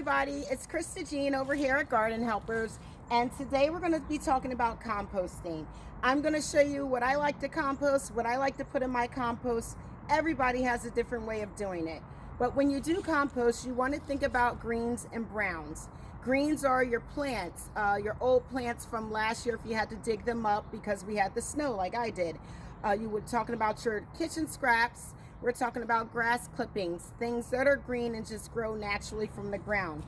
everybody, it's Krista Jean over here at Garden Helpers, and today we're going to be talking about composting. I'm going to show you what I like to compost, what I like to put in my compost. Everybody has a different way of doing it, but when you do compost, you want to think about greens and browns. Greens are your plants, your old plants from last year if you had to dig them up because we had the snow like I did. You were talking about your kitchen scraps. We're talking about grass clippings, things that are green and just grow naturally from the ground.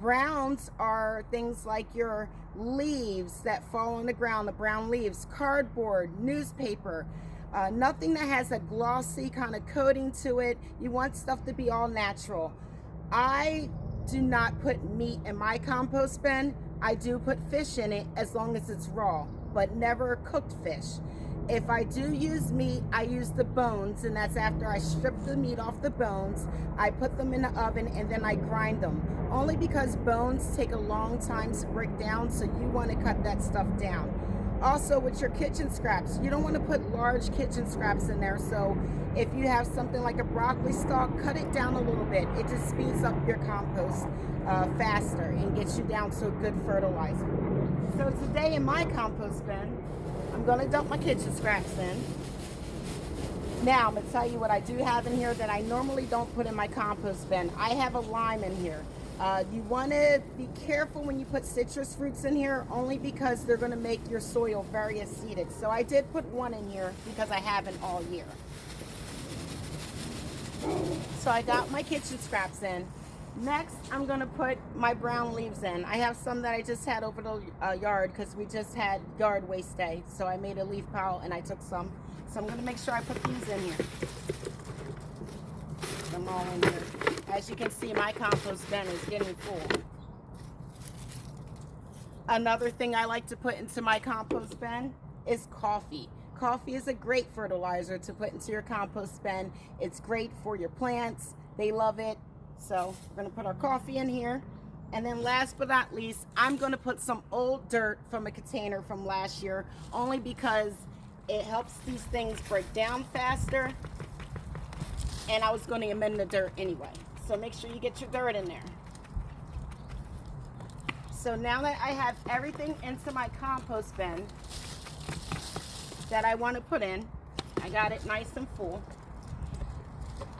Browns are things like your leaves that fall on the ground, the brown leaves, cardboard, newspaper, nothing that has a glossy kind of coating to it. You want stuff to be all natural. I do not put meat in my compost bin. I do put fish in it as long as it's raw, but never cooked fish. If I do use meat, I use the bones, and that's after I strip the meat off the bones. I put them in the oven and then I grind them. Only because bones take a long time to break down, so you want to cut that stuff down. Also with your kitchen scraps, you don't want to put large kitchen scraps in there, so if you have something like a broccoli stalk, cut it down a little bit. It just speeds up your compost faster and gets you down to a good fertilizer. So today in my compost bin, I'm going to dump my kitchen scraps in. Now, I'm going to tell you what I do have in here that I normally don't put in my compost bin. I have a lime in here. You want to be careful when you put citrus fruits in here, only because they're going to make your soil very acidic. So I did put one in here because I haven't all year. So I got my kitchen scraps in. Next, I'm going to put my brown leaves in. I have some that I just had over the yard because we just had yard waste day. So I made a leaf pile and I took some. So I'm going to make sure I put these in here. Put them all in here. As you can see, my compost bin is getting full. Another thing I like to put into my compost bin is coffee. Coffee is a great fertilizer to put into your compost bin. It's great for your plants. They love it. So we're going to put our coffee in here. And then last but not least, I'm going to put some old dirt from a container from last year, only because it helps these things break down faster. And I was going to amend the dirt anyway. So make sure you get your dirt in there. So now that I have everything into my compost bin that I want to put in, I got it nice and full.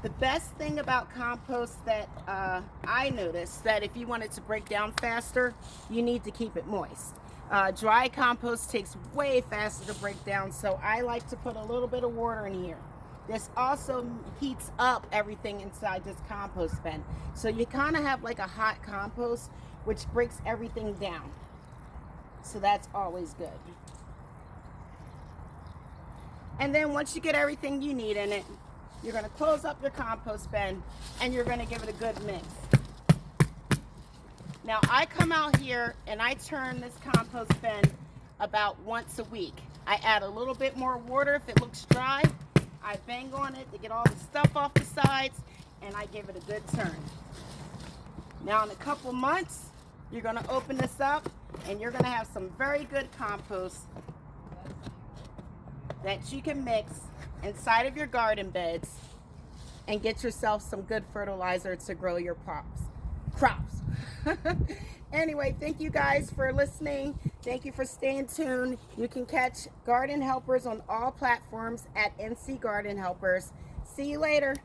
The best thing about compost that I noticed, that if you want it to break down faster, you need to keep it moist. Dry compost takes way faster to break down, so I like to put a little bit of water in here. This also heats up everything inside this compost bin. So you kind of have like a hot compost, which breaks everything down. So that's always good. And then once you get everything you need in it, you're going to close up your compost bin and you're going to give it a good mix. Now I come out here and I turn this compost bin about once a week. I add a little bit more water if it looks dry. I bang on it to get all the stuff off the sides, and I give it a good turn. Now in a couple months, you're going to open this up and you're going to have some very good compost that you can mix inside of your garden beds and get yourself some good fertilizer to grow your crops. Anyway, thank you guys for listening. Thank you for staying tuned. You can catch Garden Helpers on all platforms at NC Garden Helpers. See you later.